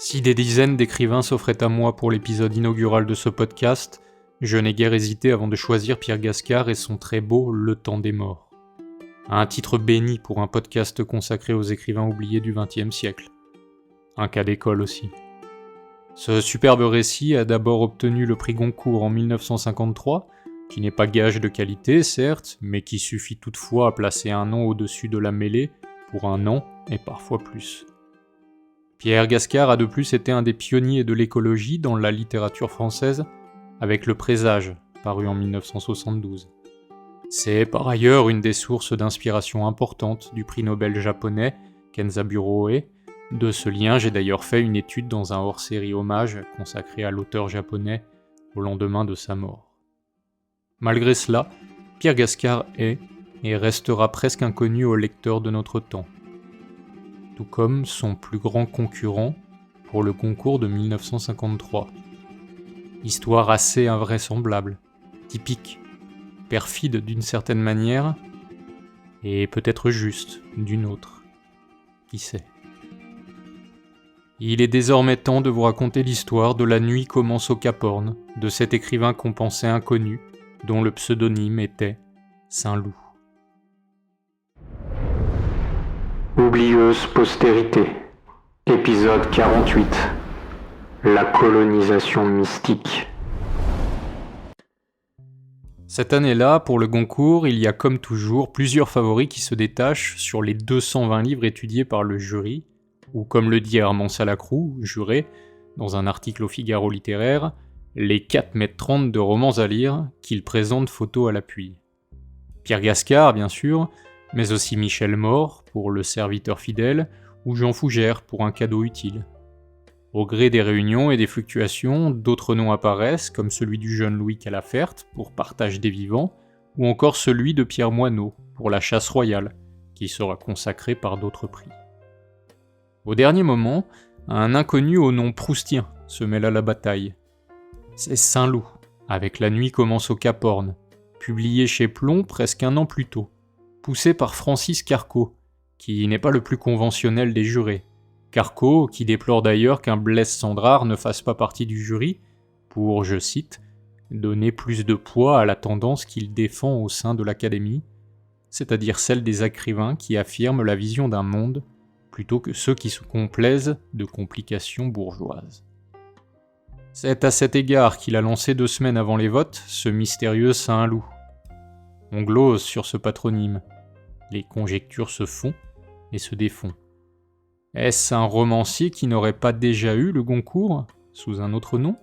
Si des dizaines d'écrivains s'offraient à moi pour l'épisode inaugural de ce podcast, je n'ai guère hésité avant de choisir Pierre Gascard et son très beau Le Temps des Morts. Un titre béni pour un podcast consacré aux écrivains oubliés du XXe siècle. Un cas d'école aussi. Ce superbe récit a d'abord obtenu le prix Goncourt en 1953, qui n'est pas gage de qualité, certes, mais qui suffit toutefois à placer un nom au-dessus de la mêlée pour un an et parfois plus. Pierre Gascard a de plus été un des pionniers de l'écologie dans la littérature française, avec Le Présage, paru en 1972. C'est par ailleurs une des sources d'inspiration importantes du prix Nobel japonais Kenzaburo Oe. De ce lien, j'ai d'ailleurs fait une étude dans un hors-série hommage consacré à l'auteur japonais au lendemain de sa mort. Malgré cela, Pierre Gascard est et restera presque inconnu aux lecteurs de notre temps, tout comme son plus grand concurrent pour le Goncourt de 1953. Histoire assez invraisemblable, typique, perfide d'une certaine manière, et peut-être juste d'une autre. Qui sait ? Il est désormais temps de vous raconter l'histoire de La nuit commence au Cap Horn, de cet écrivain qu'on pensait inconnu, dont le pseudonyme était Saint-Loup. Oublieuse postérité. Épisode 48. La colonisation mystique. Cette année-là, pour le Goncourt, il y a comme toujours plusieurs favoris qui se détachent sur les 220 livres étudiés par le jury, ou comme le dit Armand Salacrou, juré, dans un article au Figaro littéraire, les 4,30 m de romans à lire qu'il présente photo à l'appui. Pierre Gascard, bien sûr, mais aussi Michel Mort pour Le Serviteur fidèle, ou Jean Fougère pour Un cadeau utile. Au gré des réunions et des fluctuations, d'autres noms apparaissent, comme celui du jeune Louis Calaferte pour Partage des vivants, ou encore celui de Pierre Moineau pour La chasse royale, qui sera consacré par d'autres prix. Au dernier moment, un inconnu au nom proustien se mêle à la bataille. C'est Saint-Loup, avec La nuit commence au Cap Horn, publié chez Plomb presque un an plus tôt, poussé par Francis Carco, qui n'est pas le plus conventionnel des jurés. Carco, qui déplore d'ailleurs qu'un Blaise Sandrard ne fasse pas partie du jury, pour, je cite, « donner plus de poids à la tendance qu'il défend au sein de l'Académie, c'est-à-dire celle des écrivains qui affirment la vision d'un monde, plutôt que ceux qui se complaisent de complications bourgeoises. » C'est à cet égard qu'il a lancé 2 semaines avant les votes ce mystérieux Saint-Loup. On glose sur ce patronyme. Les conjectures se font et se défont. Est-ce un romancier qui n'aurait pas déjà eu le Goncourt, sous un autre nom ?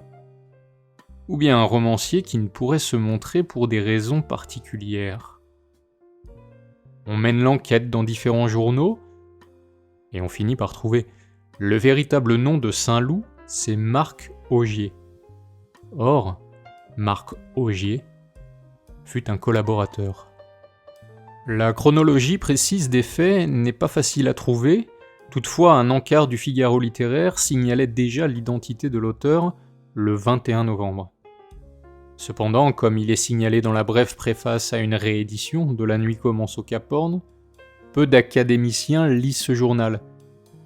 Ou bien un romancier qui ne pourrait se montrer pour des raisons particulières ? On mène l'enquête dans différents journaux, et on finit par trouver. Le véritable nom de Saint-Loup, c'est Marc Augier. Or, Marc Augier fut un collaborateur. La chronologie précise des faits n'est pas facile à trouver, toutefois un encart du Figaro littéraire signalait déjà l'identité de l'auteur le 21 novembre. Cependant, comme il est signalé dans la brève préface à une réédition de La nuit commence au Cap Horn, peu d'académiciens lisent ce journal,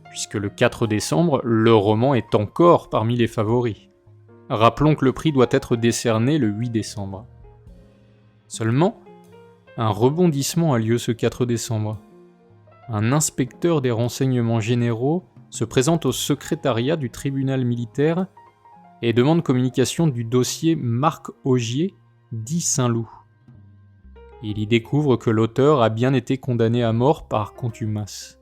puisque le 4 décembre, le roman est encore parmi les favoris. Rappelons que le prix doit être décerné le 8 décembre. Seulement, un rebondissement a lieu ce 4 décembre. Un inspecteur des renseignements généraux se présente au secrétariat du tribunal militaire et demande communication du dossier Marc Augier, dit Saint-Loup. Il y découvre que l'auteur a bien été condamné à mort par contumace.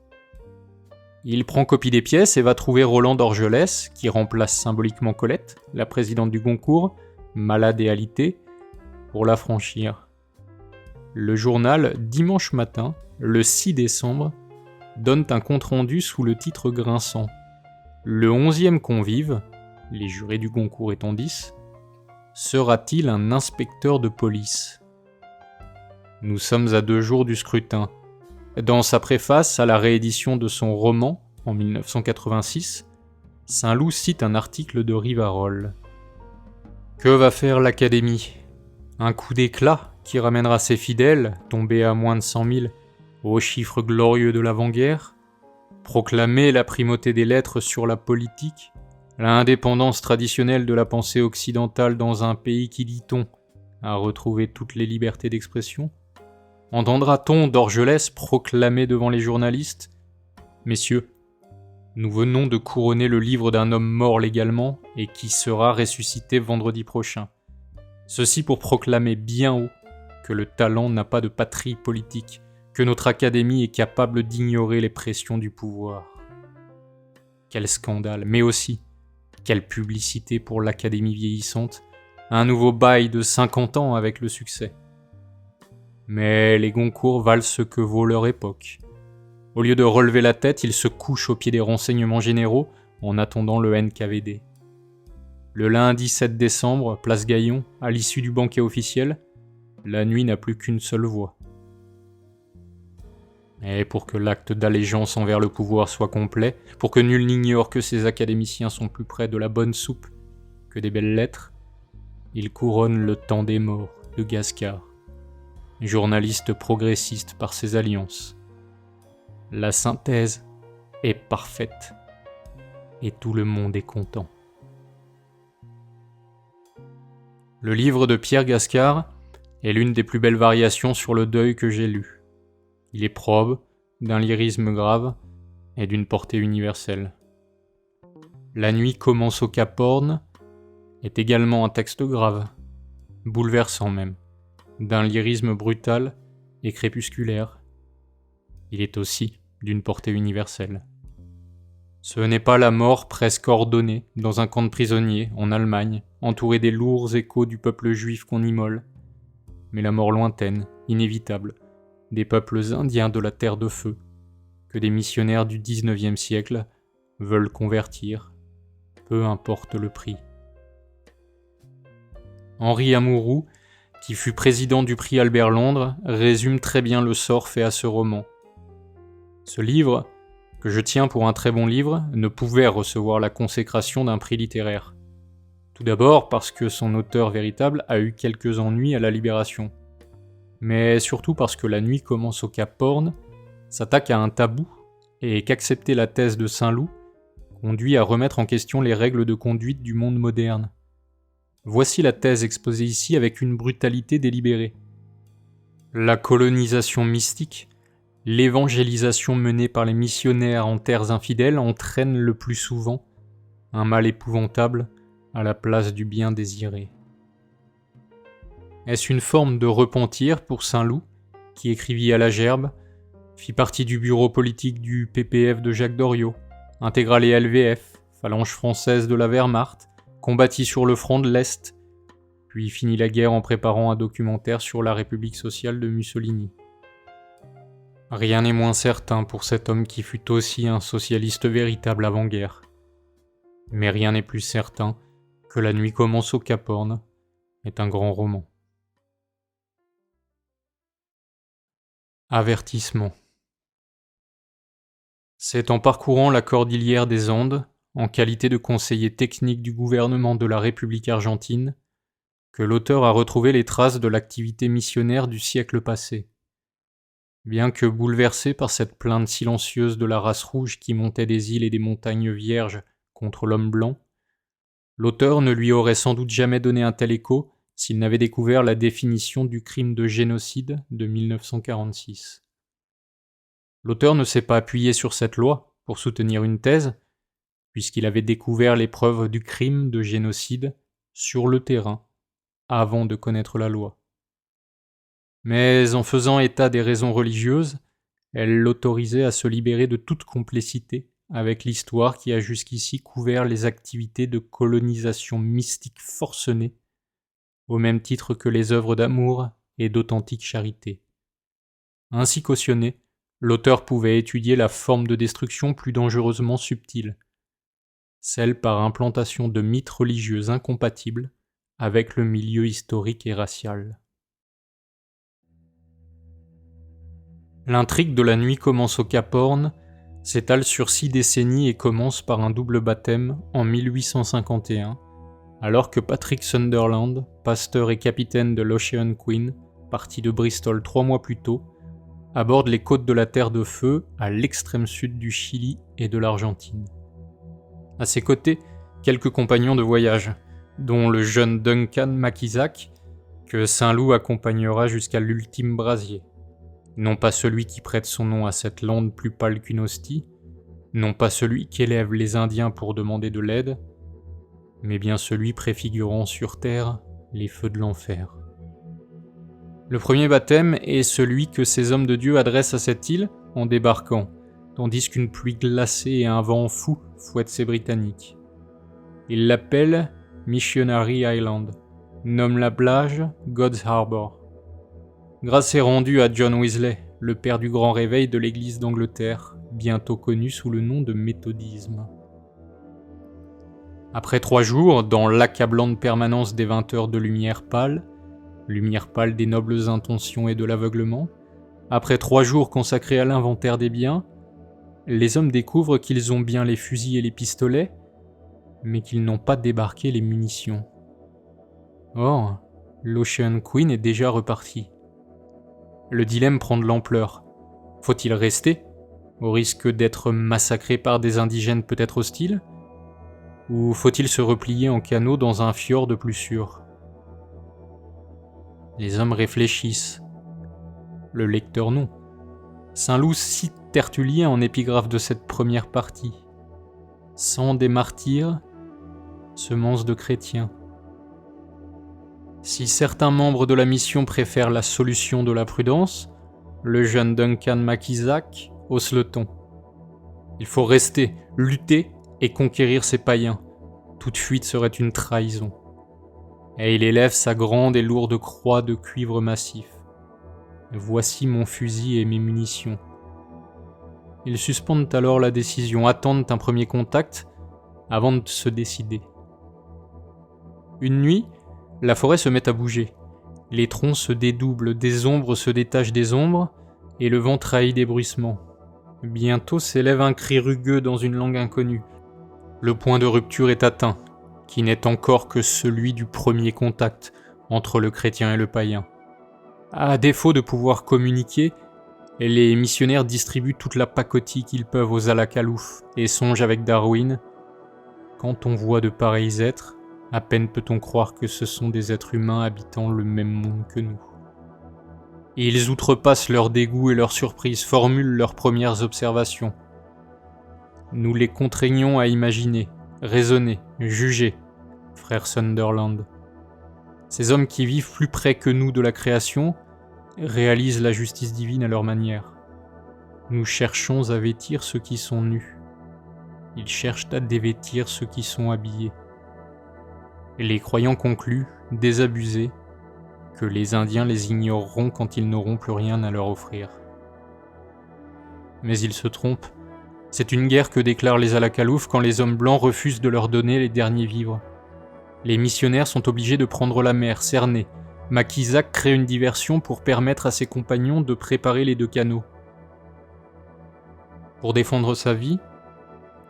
Il prend copie des pièces et va trouver Roland d'Orgelès, qui remplace symboliquement Colette, la présidente du Goncourt, malade et alitée, pour l'affranchir. Le journal Dimanche Matin, le 6 décembre, donne un compte-rendu sous le titre grinçant. Le 11e convive, les jurés du Goncourt étant 10, sera-t-il un inspecteur de police ? Nous sommes à 2 jours du scrutin. Dans sa préface à la réédition de son roman, en 1986, Saint-Loup cite un article de Rivarol. Que va faire l'Académie ? Un coup d'éclat qui ramènera ses fidèles, tombés à moins de 100 000, aux chiffres glorieux de l'avant-guerre ? Proclamer la primauté des lettres sur la politique ? L'indépendance traditionnelle de la pensée occidentale dans un pays qui, dit-on, a retrouvé toutes les libertés d'expression? Entendra-t-on Dorgelès proclamer devant les journalistes « Messieurs, nous venons de couronner le livre d'un homme mort légalement et qui sera ressuscité vendredi prochain. Ceci pour proclamer bien haut que le talent n'a pas de patrie politique, que notre académie est capable d'ignorer les pressions du pouvoir. » Quel scandale, mais aussi quelle publicité pour l'académie vieillissante, un nouveau bail de 50 ans avec le succès. Mais les Goncourt valent ce que vaut leur époque. Au lieu de relever la tête, ils se couchent au pied des renseignements généraux en attendant le NKVD. Le lundi 7 décembre, place Gaillon, à l'issue du banquet officiel, la nuit n'a plus qu'une seule voix. Et pour que l'acte d'allégeance envers le pouvoir soit complet, pour que nul n'ignore que ces académiciens sont plus près de la bonne soupe que des belles lettres, ils couronnent le temps des morts de Gascar, journaliste progressiste par ses alliances. La synthèse est parfaite et tout le monde est content. Le livre de Pierre Gascar est l'une des plus belles variations sur le deuil que j'ai lu. Il est probe, d'un lyrisme grave et d'une portée universelle. La nuit commence au Cap Horn est également un texte grave, bouleversant même, d'un lyrisme brutal et crépusculaire. Il est aussi d'une portée universelle. Ce n'est pas la mort presque ordonnée dans un camp de prisonniers en Allemagne, entouré des lourds échos du peuple juif qu'on immole, mais la mort lointaine, inévitable, des peuples indiens de la Terre de Feu, que des missionnaires du XIXe siècle veulent convertir, peu importe le prix. Henri Amouroux, qui fut président du prix Albert Londres, résume très bien le sort fait à ce roman. Ce livre, que je tiens pour un très bon livre, ne pouvait recevoir la consécration d'un prix littéraire. Tout d'abord parce que son auteur véritable a eu quelques ennuis à la Libération. Mais surtout parce que La nuit commence au Cap Horn s'attaque à un tabou et qu'accepter la thèse de Saint-Loup conduit à remettre en question les règles de conduite du monde moderne. Voici la thèse exposée ici avec une brutalité délibérée. La colonisation mystique, l'évangélisation menée par les missionnaires en terres infidèles entraîne le plus souvent un mal épouvantable à la place du bien désiré. Est-ce une forme de repentir pour Saint-Loup, qui écrivit à la Gerbe, fit partie du bureau politique du PPF de Jacques Doriot, intégra les LVF, phalange française de la Wehrmacht, combattit sur le front de l'Est, puis finit la guerre en préparant un documentaire sur la République sociale de Mussolini. Rien n'est moins certain pour cet homme qui fut aussi un socialiste véritable avant-guerre. Mais rien n'est plus certain que La nuit commence au Cap Horn est un grand roman. Avertissement. C'est en parcourant la cordillère des Andes, en qualité de conseiller technique du gouvernement de la République argentine, que l'auteur a retrouvé les traces de l'activité missionnaire du siècle passé. Bien que bouleversé par cette plainte silencieuse de la race rouge qui montait des îles et des montagnes vierges contre l'homme blanc, l'auteur ne lui aurait sans doute jamais donné un tel écho s'il n'avait découvert la définition du crime de génocide de 1946. L'auteur ne s'est pas appuyé sur cette loi pour soutenir une thèse, puisqu'il avait découvert les preuves du crime de génocide sur le terrain, avant de connaître la loi. Mais en faisant état des raisons religieuses, elle l'autorisait à se libérer de toute complicité avec l'histoire qui a jusqu'ici couvert les activités de colonisation mystique forcenée, au même titre que les œuvres d'amour et d'authentique charité. Ainsi cautionné, l'auteur pouvait étudier la forme de destruction plus dangereusement subtile, celle par implantation de mythes religieux incompatibles avec le milieu historique et racial. L'intrigue de La nuit commence au Cap Horn s'étale sur 6 décennies et commence par un double baptême en 1851, alors que Patrick Sunderland, pasteur et capitaine de l'Ocean Queen, parti de Bristol 3 mois plus tôt, aborde les côtes de la Terre de Feu à l'extrême sud du Chili et de l'Argentine. À ses côtés quelques compagnons de voyage, dont le jeune Duncan Makisak, que Saint-Loup accompagnera jusqu'à l'ultime brasier. Non pas celui qui prête son nom à cette lande plus pâle qu'une hostie, non pas celui qu'élèvent les Indiens pour demander de l'aide, mais bien celui préfigurant sur terre les feux de l'enfer. Le premier baptême est celui que ces hommes de Dieu adressent à cette île en débarquant, tandis qu'une pluie glacée et un vent fou fouettent ces Britanniques. Ils l'appellent Missionary Island, nomment la plage God's Harbour. Grâce est rendue à John Wesley, le père du grand réveil de l'Église d'Angleterre, bientôt connu sous le nom de méthodisme. Après 3 jours, dans l'accablante permanence des 20 heures de lumière pâle des nobles intentions et de l'aveuglement, après 3 jours consacrés à l'inventaire des biens, les hommes découvrent qu'ils ont bien les fusils et les pistolets, mais qu'ils n'ont pas débarqué les munitions. Or, l'Ocean Queen est déjà repartie. Le dilemme prend de l'ampleur. Faut-il rester, au risque d'être massacré par des indigènes peut-être hostiles, ou faut-il se replier en canot dans un fjord plus sûr? Les hommes réfléchissent. Le lecteur non. Saint-Loup cite Tertullien en épigraphe de cette première partie. Sang des martyrs, semence de chrétiens. Si certains membres de la mission préfèrent la solution de la prudence, le jeune Duncan Makisak hausse le ton. Il faut rester, lutter et conquérir ces païens. Toute fuite serait une trahison. Et il élève sa grande et lourde croix de cuivre massif. Voici mon fusil et mes munitions. Ils suspendent alors la décision, attendent un premier contact avant de se décider. Une nuit, la forêt se met à bouger. Les troncs se dédoublent, des ombres se détachent des ombres, et le vent trahit des bruissements. Bientôt s'élève un cri rugueux dans une langue inconnue. Le point de rupture est atteint, qui n'est encore que celui du premier contact entre le chrétien et le païen. À défaut de pouvoir communiquer, les missionnaires distribuent toute la pacotille qu'ils peuvent aux Alakalouf et songent avec Darwin. Quand on voit de pareils êtres, à peine peut-on croire que ce sont des êtres humains habitant le même monde que nous. Et ils outrepassent leur dégoût et leur surprise, formulent leurs premières observations. Nous les contraignons à imaginer, raisonner, juger, frère Sunderland. Ces hommes qui vivent plus près que nous de la création réalisent la justice divine à leur manière. Nous cherchons à vêtir ceux qui sont nus. Ils cherchent à dévêtir ceux qui sont habillés. Les croyants concluent, désabusés, que les Indiens les ignoreront quand ils n'auront plus rien à leur offrir. Mais ils se trompent. C'est une guerre que déclarent les Alakalouf quand les hommes blancs refusent de leur donner les derniers vivres. Les missionnaires sont obligés de prendre la mer, cernée. Makisak crée une diversion pour permettre à ses compagnons de préparer les 2 canots. Pour défendre sa vie,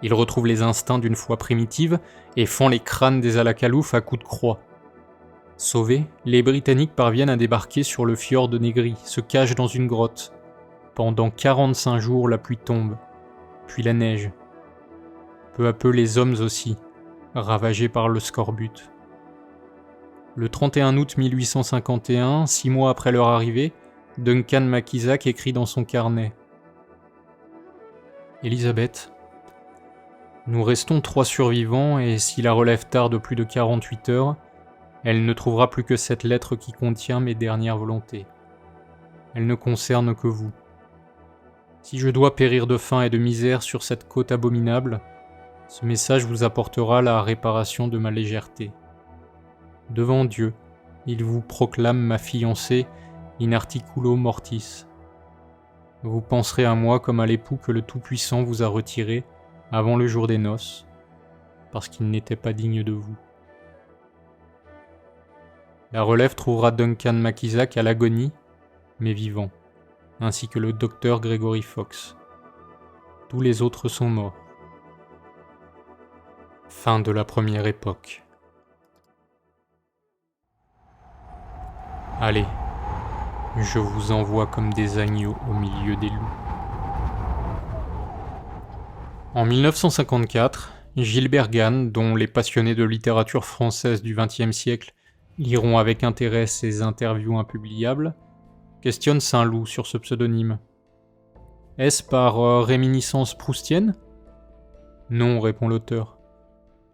il retrouve les instincts d'une foi primitive et fend les crânes des Alakalouf à coups de croix. Sauvés, les Britanniques parviennent à débarquer sur le fjord de Negri, se cachent dans une grotte. Pendant 45 jours, la pluie tombe, puis la neige. Peu à peu, les hommes aussi, ravagés par le scorbut. Le 31 août 1851, 6 mois après leur arrivée, Duncan Makisak écrit dans son carnet « Elisabeth, nous restons 3 survivants et si la relève tarde plus de 48 heures, elle ne trouvera plus que cette lettre qui contient mes dernières volontés. Elle ne concerne que vous. Si je dois périr de faim et de misère sur cette côte abominable, ce message vous apportera la réparation de ma légèreté. Devant Dieu, il vous proclame ma fiancée in articulo mortis. Vous penserez à moi comme à l'époux que le Tout-Puissant vous a retiré avant le jour des noces, parce qu'il n'était pas digne de vous. La relève trouvera Duncan Makisak à l'agonie, mais vivant, ainsi que le docteur Gregory Fox. Tous les autres sont morts. Fin de la première époque. Allez, je vous envoie comme des agneaux au milieu des loups. En 1954, Gilbert Gane, dont les passionnés de littérature française du XXe siècle liront avec intérêt ses interviews impubliables, questionne Saint-Loup sur ce pseudonyme. Est-ce par réminiscence proustienne ? Non, répond l'auteur.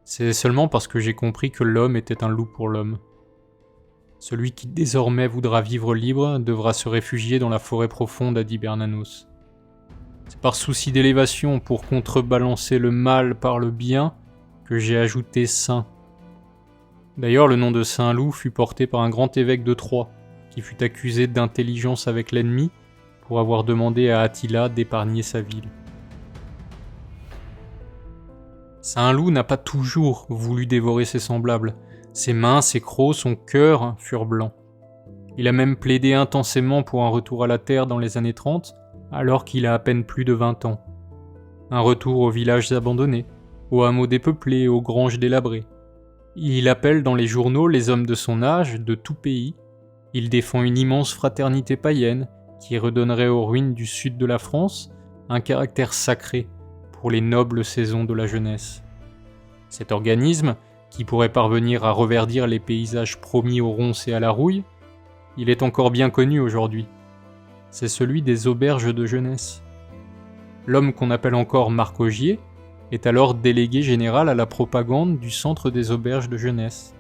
C'est seulement parce que j'ai compris que l'homme était un loup pour l'homme. Celui qui désormais voudra vivre libre devra se réfugier dans la forêt profonde, a dit Bernanos. C'est par souci d'élévation pour contrebalancer le mal par le bien que j'ai ajouté saint. D'ailleurs, le nom de Saint-Loup fut porté par un grand évêque de Troyes, qui fut accusé d'intelligence avec l'ennemi pour avoir demandé à Attila d'épargner sa ville. Saint-Loup n'a pas toujours voulu dévorer ses semblables. Ses mains, ses crocs, son cœur furent blancs. Il a même plaidé intensément pour un retour à la terre dans les années 30, alors qu'il a à peine plus de 20 ans. Un retour aux villages abandonnés, aux hameaux dépeuplés, aux granges délabrées. Il appelle dans les journaux les hommes de son âge, de tout pays. Il défend une immense fraternité païenne qui redonnerait aux ruines du sud de la France un caractère sacré pour les nobles saisons de la jeunesse. Cet organisme, qui pourrait parvenir à reverdir les paysages promis aux ronces et à la rouille, il est encore bien connu aujourd'hui. C'est celui des auberges de jeunesse. L'homme qu'on appelle encore Marc Augier est alors délégué général à la propagande du centre des auberges de jeunesse.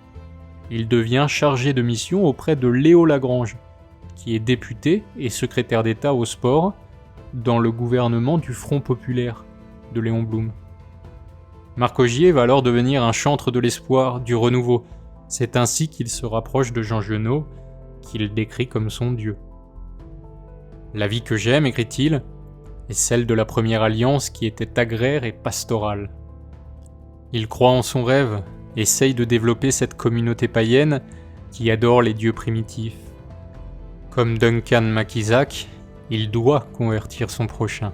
Il devient chargé de mission auprès de Léo Lagrange, qui est député et secrétaire d'État au sport dans le gouvernement du Front populaire de Léon Blum. Marc Augier va alors devenir un chantre de l'espoir, du renouveau. C'est ainsi qu'il se rapproche de Jean Genot, qu'il décrit comme son dieu. La vie que j'aime, écrit-il, est celle de la première alliance qui était agraire et pastorale. Il croit en son rêve, essaye de développer cette communauté païenne qui adore les dieux primitifs. Comme Duncan Makisak, il doit convertir son prochain.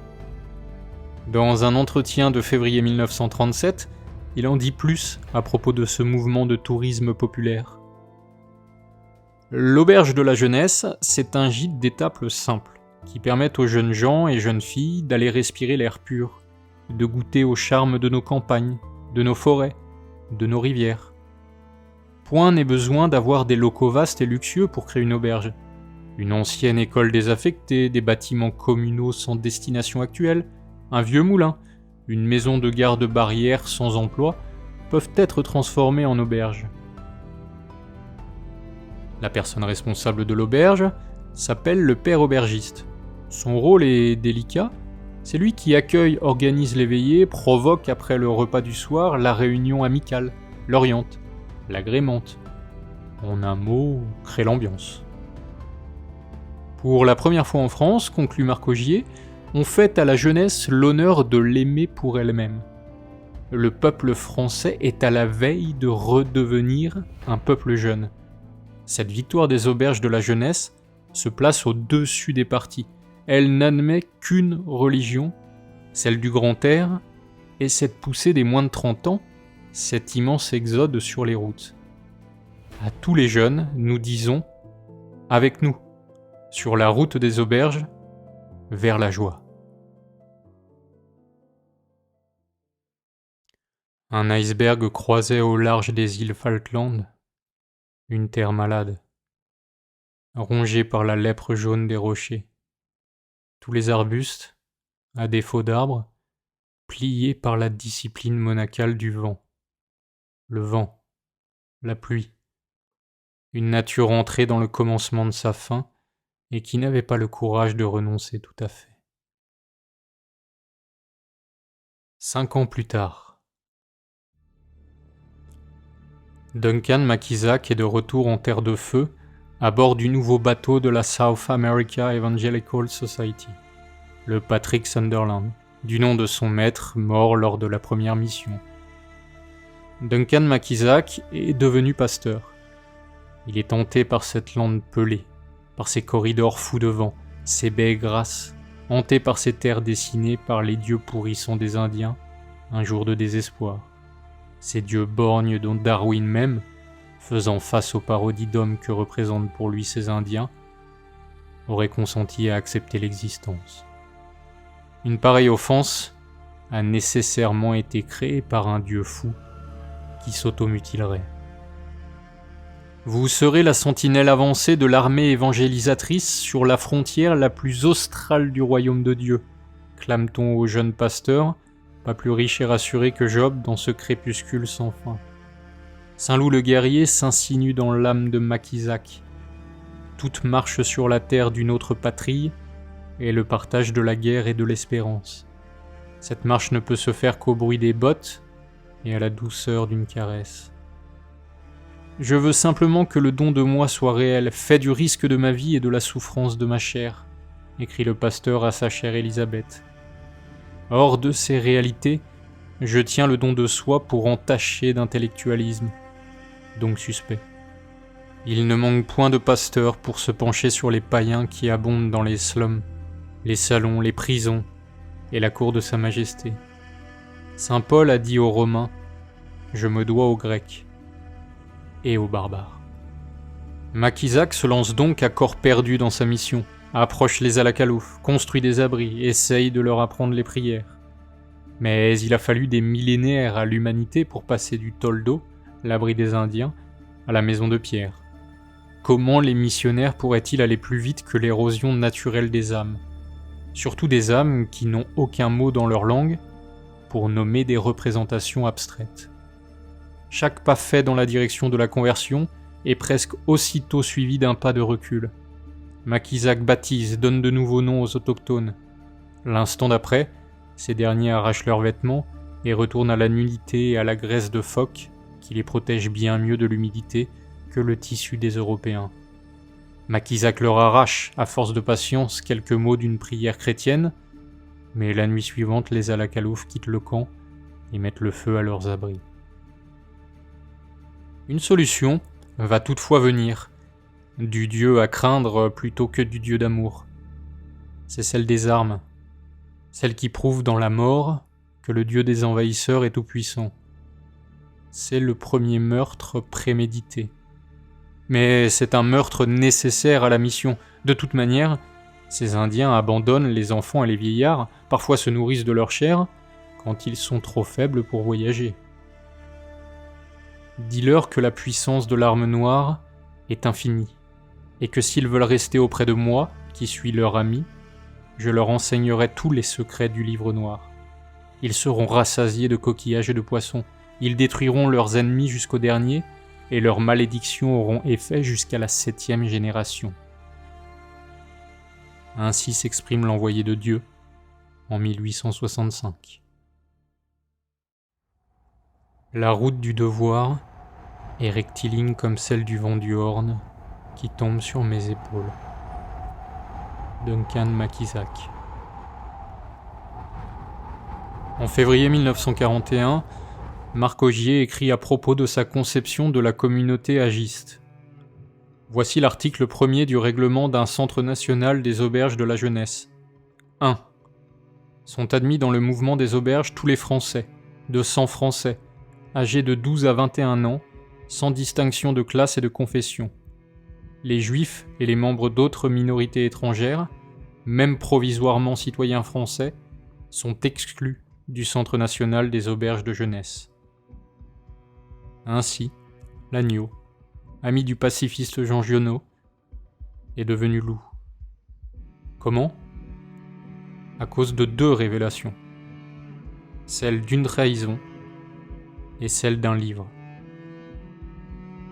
Dans un entretien de février 1937, il en dit plus à propos de ce mouvement de tourisme populaire. L'auberge de la jeunesse, c'est un gîte d'étaples simples, qui permettent aux jeunes gens et jeunes filles d'aller respirer l'air pur, de goûter au charme de nos campagnes, de nos forêts, de nos rivières. Point n'est besoin d'avoir des locaux vastes et luxueux pour créer une auberge. Une ancienne école désaffectée, des bâtiments communaux sans destination actuelle, un vieux moulin, une maison de garde-barrière sans emploi peuvent être transformés en auberge. La personne responsable de l'auberge s'appelle le père aubergiste. Son rôle est délicat, c'est lui qui accueille, organise les veillées, provoque après le repas du soir la réunion amicale, l'oriente, l'agrémente. En un mot, crée l'ambiance. Pour la première fois en France, conclut Marc Augier, on fait à la jeunesse l'honneur de l'aimer pour elle-même. Le peuple français est à la veille de redevenir un peuple jeune. Cette victoire des auberges de la jeunesse se place au-dessus des partis. Elle n'admet qu'une religion, celle du grand air, et cette poussée des moins de 30 ans, cet immense exode sur les routes. À tous les jeunes, nous disons, avec nous, sur la route des auberges, vers la joie. Un iceberg croisait au large des îles Falkland une terre malade, rongée par la lèpre jaune des rochers. Tous les arbustes, à défaut d'arbres, pliés par la discipline monacale du vent. Le vent, la pluie, une nature entrée dans le commencement de sa fin et qui n'avait pas le courage de renoncer tout à fait. 5 ans plus tard, Duncan Makisak est de retour en terre de feu, à bord du nouveau bateau de la South America Evangelical Society, le Patrick Sunderland, du nom de son maître mort lors de la première mission. Duncan Makisak est devenu pasteur. Il est tenté par cette lande pelée, par ces corridors fous de vent, ces baies grasses, hanté par ces terres dessinées par les dieux pourrissants des Indiens, un jour de désespoir. Ces dieux borgnes dont Darwin même, faisant face aux parodies d'hommes que représentent pour lui ces Indiens, aurait consenti à accepter l'existence. Une pareille offense a nécessairement été créé par un dieu fou qui s'automutilerait. Vous serez la sentinelle avancée de l'armée évangélisatrice sur la frontière la plus australe du royaume de Dieu, clame-t-on au jeune pasteur, pas plus riche et rassuré que Job dans ce crépuscule sans fin. Saint-Loup le guerrier s'insinue dans l'âme de Maquisarc. Toute marche sur la terre d'une autre patrie est le partage de la guerre et de l'espérance. Cette marche ne peut se faire qu'au bruit des bottes et à la douceur d'une caresse. Je veux simplement que le don de moi soit réel, fait du risque de ma vie et de la souffrance de ma chair, écrit le pasteur à sa chère Élisabeth. Hors de ces réalités, je tiens le don de soi pour entacher d'intellectualisme, donc suspect. Il ne manque point de pasteurs pour se pencher sur les païens qui abondent dans les slums, les salons, les prisons et la cour de Sa Majesté. Saint Paul a dit aux Romains « Je me dois aux Grecs » et aux barbares. Maquisarc se lance donc à corps perdu dans sa mission, approche les Alakalouf, construit des abris, essaye de leur apprendre les prières. Mais il a fallu des millénaires à l'humanité pour passer du Toldo, l'abri des Indiens, à la maison de pierre. Comment les missionnaires pourraient-ils aller plus vite que l'érosion naturelle des âmes ? Surtout des âmes qui n'ont aucun mot dans leur langue pour nommer des représentations abstraites. Chaque pas fait dans la direction de la conversion est presque aussitôt suivi d'un pas de recul. Maquisarc baptise, donne de nouveaux noms aux autochtones. L'instant d'après, ces derniers arrachent leurs vêtements et retournent à la nudité et à la graisse de phoque qui les protège bien mieux de l'humidité que le tissu des Européens. Maquisarc leur arrache, à force de patience, quelques mots d'une prière chrétienne, mais la nuit suivante, les Alakalouf quittent le camp et mettent le feu à leurs abris. Une solution va toutefois venir, du Dieu à craindre plutôt que du Dieu d'amour. C'est celle des armes, celle qui prouve dans la mort que le Dieu des envahisseurs est tout-puissant. C'est le premier meurtre prémédité. Mais c'est un meurtre nécessaire à la mission. De toute manière, ces Indiens abandonnent les enfants et les vieillards, parfois se nourrissent de leur chair, quand ils sont trop faibles pour voyager. Dis-leur que la puissance de l'arme noire est infinie, et que s'ils veulent rester auprès de moi, qui suis leur ami, je leur enseignerai tous les secrets du livre noir. Ils seront rassasiés de coquillages et de poissons, ils détruiront leurs ennemis jusqu'au dernier, et leurs malédictions auront effet jusqu'à la 7e génération. Ainsi s'exprime l'envoyé de Dieu en 1865. La route du devoir est rectiligne comme celle du vent du Horn qui tombe sur mes épaules. Duncan Maquisarc. En février 1941, Marc Augier écrit à propos de sa conception de la communauté agiste. Voici l'article 1er du règlement d'un centre national des auberges de la jeunesse. 1. Sont admis dans le mouvement des auberges tous les Français, de 100 Français, âgés de 12 à 21 ans, sans distinction de classe et de confession. Les Juifs et les membres d'autres minorités étrangères, même provisoirement citoyens français, sont exclus du Centre national des auberges de jeunesse. Ainsi, l'agneau, ami du pacifiste Jean Giono, est devenu loup. Comment ? À cause de 2 révélations. Celle d'une trahison et celle d'un livre.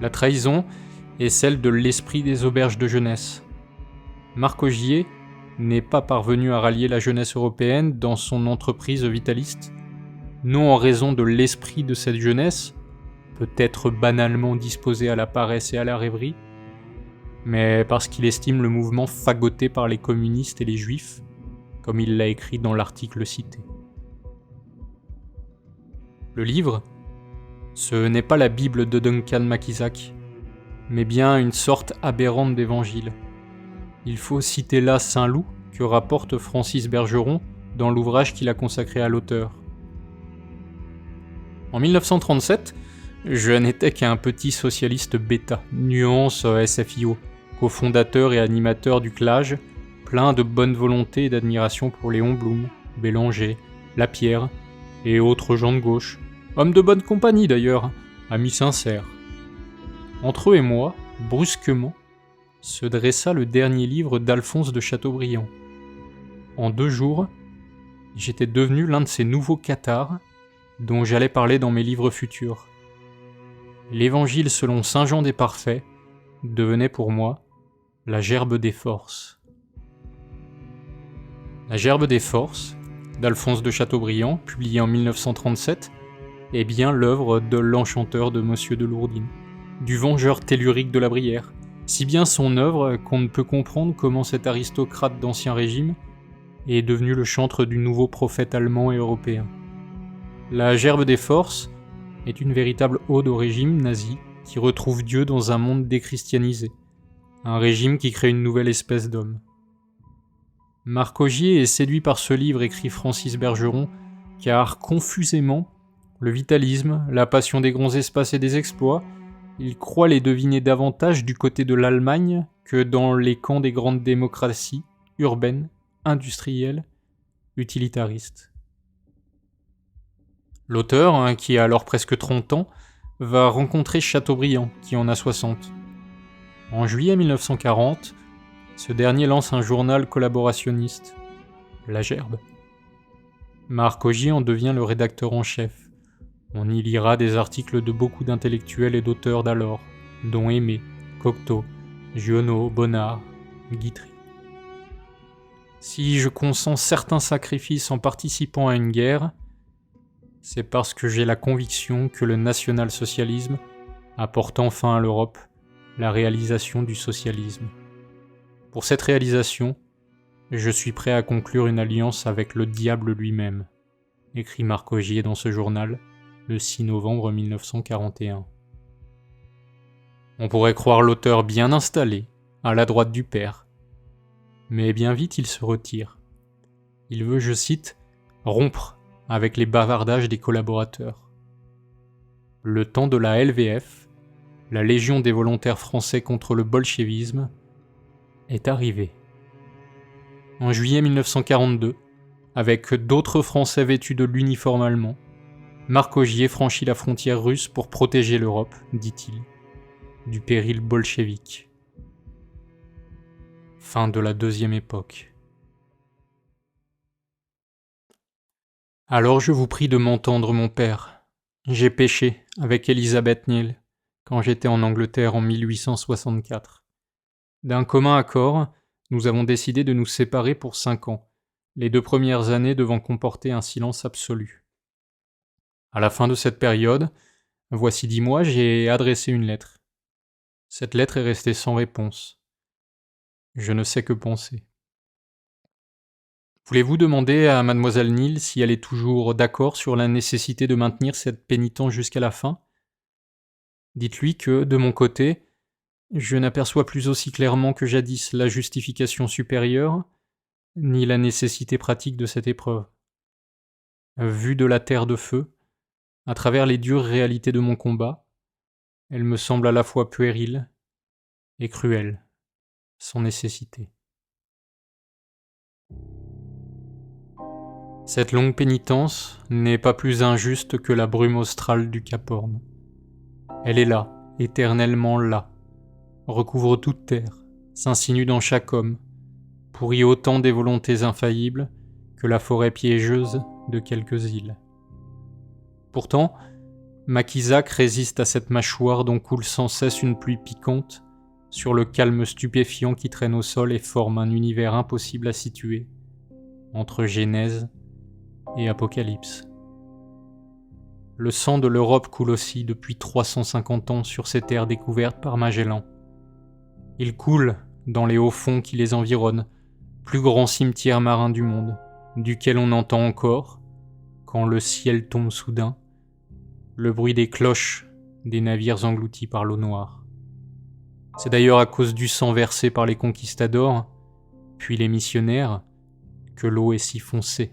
La trahison est celle de l'esprit des auberges de jeunesse. Marc Augier n'est pas parvenu à rallier la jeunesse européenne dans son entreprise vitaliste, non en raison de l'esprit de cette jeunesse, peut-être banalement disposée à la paresse et à la rêverie, mais parce qu'il estime le mouvement fagoté par les communistes et les juifs, comme il l'a écrit dans l'article cité. Le livre, ce n'est pas la Bible de Duncan Maquisarc, mais bien une sorte aberrante d'évangile. Il faut citer là Saint Loup que rapporte Francis Bergeron dans l'ouvrage qu'il a consacré à l'auteur. En 1937, je n'étais qu'un petit socialiste bêta, nuance SFIO, cofondateur et animateur du CLAGE, plein de bonne volonté et d'admiration pour Léon Blum, Bélanger, Lapierre et autres gens de gauche, hommes de bonne compagnie d'ailleurs, amis sincères. Entre eux et moi, brusquement, se dressa le dernier livre d'Alphonse de Chateaubriand. En 2 jours, j'étais devenu l'un de ces nouveaux cathares dont j'allais parler dans mes livres futurs. L'Évangile selon Saint Jean des Parfaits devenait pour moi la gerbe des forces. La gerbe des forces, d'Alphonse de Chateaubriand, publié en 1937, est bien l'œuvre de l'enchanteur de Monsieur de Lourdines, du vengeur tellurique de la Brière, si bien son œuvre qu'on ne peut comprendre comment cet aristocrate d'Ancien Régime est devenu le chantre du nouveau prophète allemand et européen. La gerbe des forces est une véritable ode au régime nazi qui retrouve Dieu dans un monde déchristianisé, un régime qui crée une nouvelle espèce d'homme. Marc Augier est séduit par ce livre, écrit Francis Bergeron, car confusément, le vitalisme, la passion des grands espaces et des exploits, il croit les deviner davantage du côté de l'Allemagne que dans les camps des grandes démocraties urbaines, industrielles, utilitaristes. L'auteur, qui a alors presque 30 ans, va rencontrer Chateaubriand, qui en a 60. En juillet 1940, ce dernier lance un journal collaborationniste, La Gerbe. Marc Augier en devient le rédacteur en chef. On y lira des articles de beaucoup d'intellectuels et d'auteurs d'alors, dont Aimé, Cocteau, Giono, Bonnard, Guitry. Si je consens certains sacrifices en participant à une guerre, c'est parce que j'ai la conviction que le national-socialisme apporte enfin à l'Europe la réalisation du socialisme. Pour cette réalisation, je suis prêt à conclure une alliance avec le diable lui-même, écrit Marc Augier dans ce journal le 6 novembre 1941. On pourrait croire l'auteur bien installé, à la droite du père. Mais bien vite il se retire. Il veut, je cite, « rompre avec les bavardages des collaborateurs ». Le temps de la LVF, la Légion des volontaires français contre le bolchevisme, est arrivé. En juillet 1942, avec d'autres Français vêtus de l'uniforme allemand, Marc Augier franchit la frontière russe pour protéger l'Europe, dit-il, du péril bolchevique. Fin de la deuxième époque. Alors je vous prie de m'entendre, mon père. J'ai péché avec Elisabeth Niel quand j'étais en Angleterre en 1864. D'un commun accord, nous avons décidé de nous séparer pour 5 ans, les 2 premières années devant comporter un silence absolu. À la fin de cette période, voici 10 mois, j'ai adressé une lettre. Cette lettre est restée sans réponse. Je ne sais que penser. Voulez-vous demander à mademoiselle Niel si elle est toujours d'accord sur la nécessité de maintenir cette pénitence jusqu'à la fin ? Dites-lui que, de mon côté, je n'aperçois plus aussi clairement que jadis la justification supérieure, ni la nécessité pratique de cette épreuve. Vue de la terre de feu, à travers les dures réalités de mon combat, elle me semble à la fois puérile et cruelle, sans nécessité. Cette longue pénitence n'est pas plus injuste que la brume australe du Cap Horn. Elle est là, éternellement là, recouvre toute terre, s'insinue dans chaque homme, pourrit autant des volontés infaillibles que la forêt piégeuse de quelques îles. Pourtant, Maquisac résiste à cette mâchoire dont coule sans cesse une pluie piquante sur le calme stupéfiant qui traîne au sol et forme un univers impossible à situer entre Genèse et Apocalypse. Le sang de l'Europe coule aussi depuis 350 ans sur ces terres découvertes par Magellan. Il coule dans les hauts fonds qui les environnent, plus grand cimetière marin du monde, duquel on entend encore, quand le ciel tombe soudain, le bruit des cloches des navires engloutis par l'eau noire. C'est d'ailleurs à cause du sang versé par les conquistadors, puis les missionnaires, que l'eau est si foncée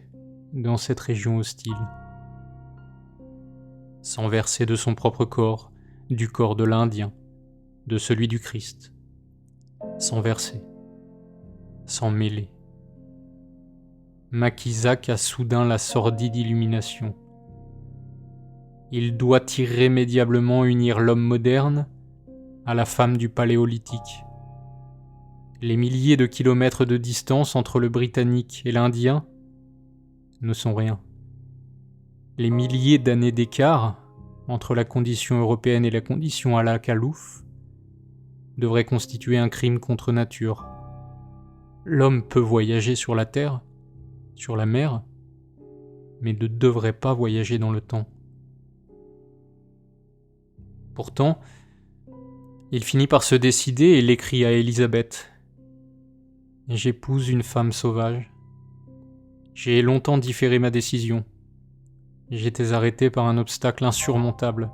dans cette région hostile. Sang versé de son propre corps, du corps de l'Indien, de celui du Christ. Sang versé, sang mêlé. Maquisac a soudain la sordide illumination, Il doit irrémédiablement unir l'homme moderne à la femme du Paléolithique. Les milliers de kilomètres de distance entre le Britannique et l'Indien ne sont rien. Les milliers d'années d'écart entre la condition européenne et la condition Ala-Kalouf devraient constituer un crime contre nature. L'homme peut voyager sur la terre, sur la mer, mais ne devrait pas voyager dans le temps. Pourtant, il finit par se décider et l'écrit à Élisabeth. « J'épouse une femme sauvage. J'ai longtemps différé ma décision. J'étais arrêté par un obstacle insurmontable.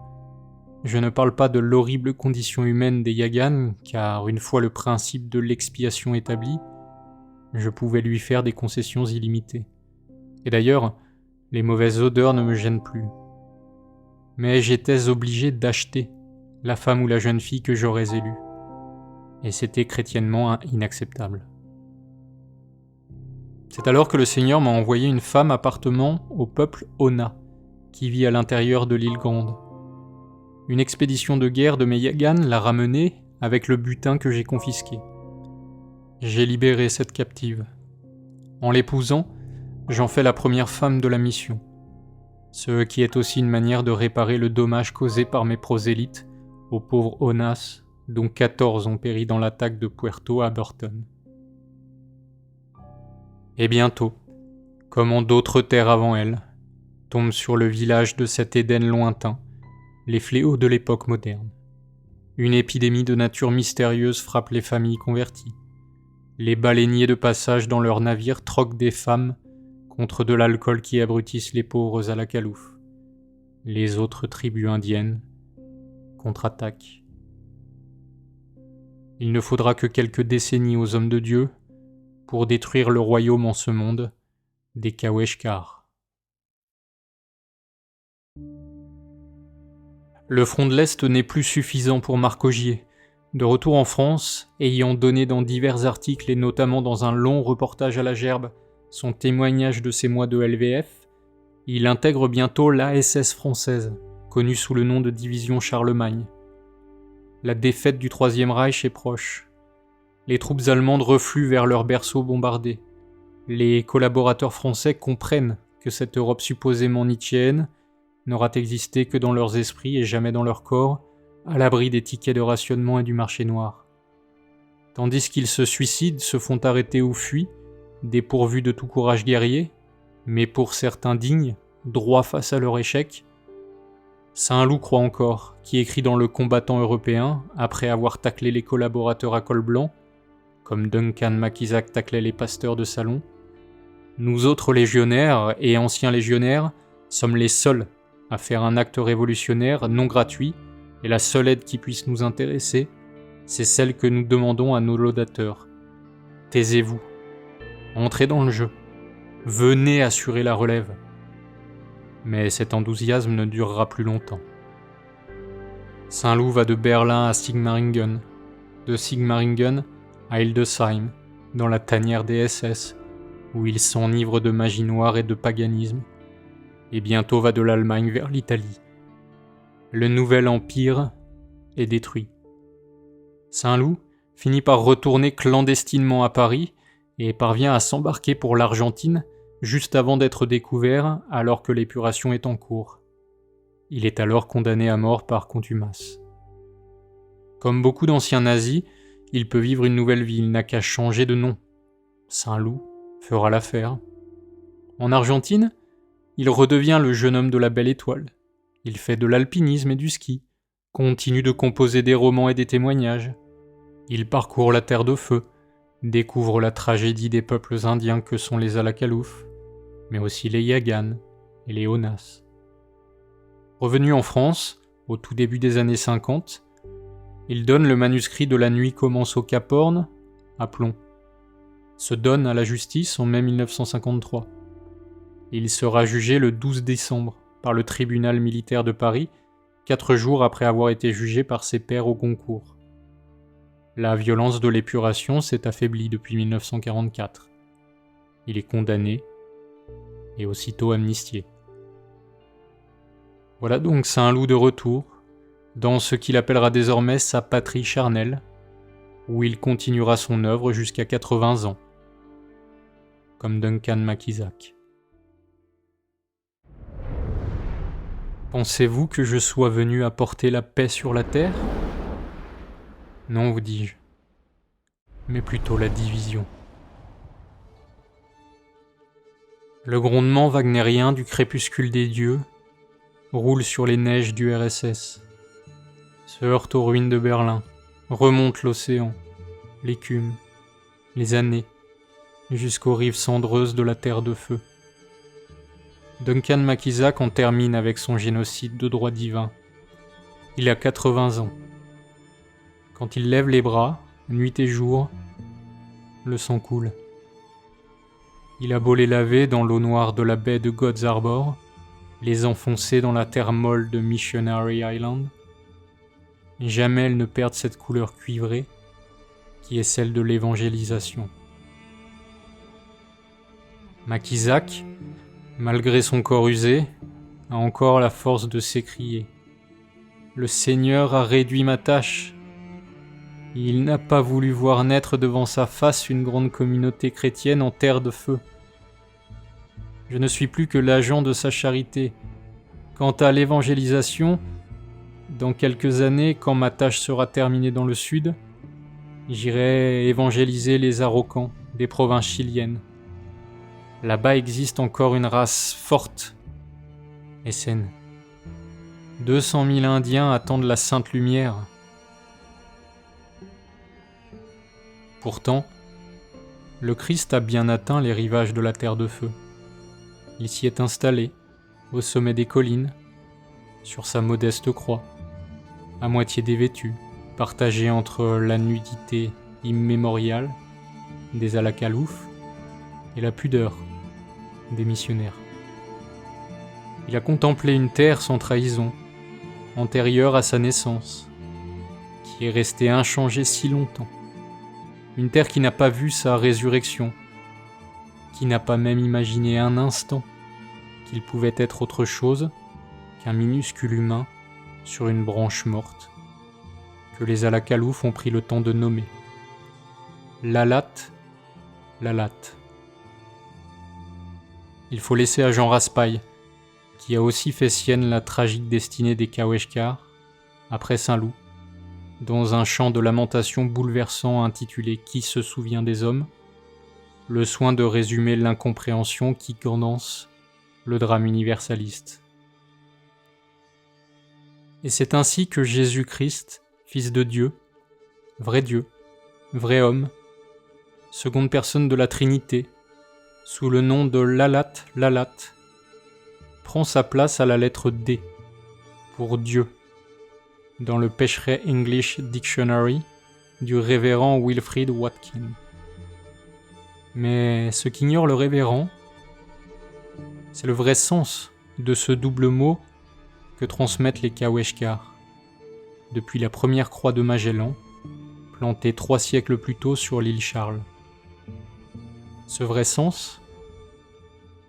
Je ne parle pas de l'horrible condition humaine des Yagans, car une fois le principe de l'expiation établi, je pouvais lui faire des concessions illimitées. Et d'ailleurs, les mauvaises odeurs ne me gênent plus. Mais j'étais obligé d'acheter la femme ou la jeune fille que j'aurais élue. Et c'était chrétiennement inacceptable. C'est alors que le Seigneur m'a envoyé une femme appartement au peuple Ona, qui vit à l'intérieur de l'île Grande. Une expédition de guerre de mes Yagans l'a ramenée avec le butin que j'ai confisqué. J'ai libéré cette captive. En l'épousant, j'en fais la première femme de la mission, ce qui est aussi une manière de réparer le dommage causé par mes prosélytes aux pauvres Onas, dont 14 ont péri dans l'attaque de Puerto à Burton. Et bientôt, comme en d'autres terres avant elle, tombent sur le village de cet Éden lointain les fléaux de l'époque moderne. Une épidémie de nature mystérieuse frappe les familles converties. Les baleiniers de passage dans leurs navires troquent des femmes contre de l'alcool qui abrutissent les pauvres à la Kalouf. Les autres tribus indiennes contre-attaquent. Il ne faudra que quelques décennies aux hommes de Dieu pour détruire le royaume en ce monde des Kaweshkar. Le front de l'Est n'est plus suffisant pour Marc Augier. De retour en France, ayant donné dans divers articles et notamment dans un long reportage à la Gerbe son témoignage de ses mois de LVF, il intègre bientôt l'ASS française, connue sous le nom de Division Charlemagne. La défaite du Troisième Reich est proche. Les troupes allemandes refluent vers leurs berceaux bombardés. Les collaborateurs français comprennent que cette Europe supposément nietzschéenne n'aura existé que dans leurs esprits et jamais dans leur corps, à l'abri des tickets de rationnement et du marché noir. Tandis qu'ils se suicident, se font arrêter ou fuient, dépourvus de tout courage guerrier, mais pour certains dignes, droits face à leur échec, Saint-Loup croit encore, qui écrit dans Le Combattant européen, après avoir taclé les collaborateurs à col blanc, comme Duncan McIsaac taclait les pasteurs de salon, « Nous autres légionnaires et anciens légionnaires sommes les seuls à faire un acte révolutionnaire non gratuit, et la seule aide qui puisse nous intéresser, c'est celle que nous demandons à nos laudateurs. Taisez-vous, entrez dans le jeu, venez assurer la relève. » Mais cet enthousiasme ne durera plus longtemps. Saint-Loup va de Berlin à Sigmaringen, de Sigmaringen à Hildesheim, dans la tanière des SS, où il s'enivre de magie noire et de paganisme, et bientôt va de l'Allemagne vers l'Italie. Le nouvel empire est détruit. Saint-Loup finit par retourner clandestinement à Paris et parvient à s'embarquer pour l'Argentine juste avant d'être découvert alors que l'épuration est en cours. Il est alors condamné à mort par contumace. Comme beaucoup d'anciens nazis, il peut vivre une nouvelle vie, il n'a qu'à changer de nom. Saint-Loup fera l'affaire. En Argentine, il redevient le jeune homme de la Belle Étoile. Il fait de l'alpinisme et du ski, continue de composer des romans et des témoignages. Il parcourt la Terre de Feu, découvre la tragédie des peuples indiens que sont les Alakalouf, mais aussi les Yagans et les Onas. Revenu en France, au tout début des années 50, il donne le manuscrit de La nuit commence au Cap Horn à Plomb, se donne à la justice en mai 1953. Il sera jugé le 12 décembre par le tribunal militaire de Paris, 4 jours après avoir été jugé par ses pairs au Goncourt. La violence de l'épuration s'est affaiblie depuis 1944. Il est condamné et aussitôt amnistié. Voilà donc Saint-Loup de retour, dans ce qu'il appellera désormais sa patrie charnelle, où il continuera son œuvre jusqu'à 80 ans, comme Duncan Makisak. Pensez-vous que je sois venu apporter la paix sur la terre ? Non, vous dis-je, mais plutôt la division. Le grondement wagnérien du crépuscule des dieux roule sur les neiges du RSS, se heurte aux ruines de Berlin, remonte l'océan, l'écume, les années, jusqu'aux rives cendreuses de la Terre de Feu. Duncan Makisak en termine avec son génocide de droit divin. Il a 80 ans. Quand il lève les bras, nuit et jour, le sang coule. Il a beau les laver dans l'eau noire de la baie de God's Harbor, les enfoncer dans la terre molle de Missionary Island, jamais elles ne perdent cette couleur cuivrée qui est celle de l'évangélisation. Makisak, malgré son corps usé, a encore la force de s'écrier « Le Seigneur a réduit ma tâche. Il n'a pas voulu voir naître devant sa face une grande communauté chrétienne en terre de feu. Je ne suis plus que l'agent de sa charité. Quant à l'évangélisation, dans quelques années, quand ma tâche sera terminée dans le sud, j'irai évangéliser les Araucans des provinces chiliennes. Là-bas existe encore une race forte et saine. 200 000 Indiens attendent la sainte lumière. Pourtant, le Christ a bien atteint les rivages de la terre de feu. Il s'y est installé, au sommet des collines, sur sa modeste croix, à moitié dévêtue, partagée entre la nudité immémoriale des Alakalouf et la pudeur des missionnaires. Il a contemplé une terre sans trahison, antérieure à sa naissance, qui est restée inchangée si longtemps. Une terre qui n'a pas vu sa résurrection, qui n'a pas même imaginé un instant qu'il pouvait être autre chose qu'un minuscule humain sur une branche morte, que les Alakalouf ont pris le temps de nommer Lalat, Lalat. Il faut laisser à Jean Raspail, qui a aussi fait sienne la tragique destinée des Kaweshkar, après Saint-Loup, dans un chant de lamentation bouleversant intitulé « Qui se souvient des hommes ?», le soin de résumer l'incompréhension qui condense le drame universaliste. Et c'est ainsi que Jésus-Christ, Fils de Dieu, vrai homme, seconde personne de la Trinité, sous le nom de Lalat, Lalat, prend sa place à la lettre D, pour Dieu, dans le Peshere English Dictionary du révérend Wilfrid Watkin. Mais ce qu'ignore le révérend, c'est le vrai sens de ce double mot que transmettent les Kaweshkar, depuis la première croix de Magellan, plantée 3 siècles plus tôt sur l'île Charles. Ce vrai sens,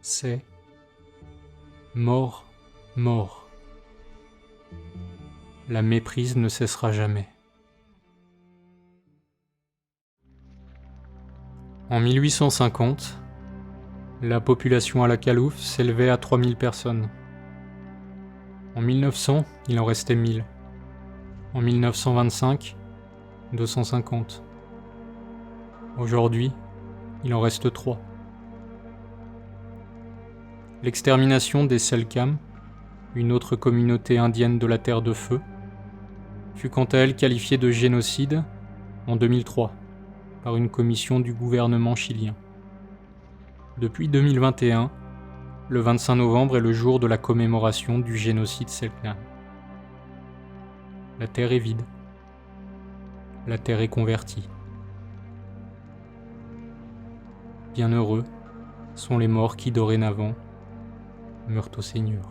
c'est mort, mort. La méprise ne cessera jamais. En 1850, la population alakalouf s'élevait à 3000 personnes. En 1900, il en restait 1000. En 1925, 250. Aujourd'hui, il en reste 3. L'extermination des Selkam, une autre communauté indienne de la Terre de Feu, fut quant à elle qualifiée de génocide en 2003 par une commission du gouvernement chilien. Depuis 2021, le 25 novembre est le jour de la commémoration du génocide Selkam. La terre est vide. La terre est convertie. Bienheureux sont les morts qui dorénavant meurent au Seigneur.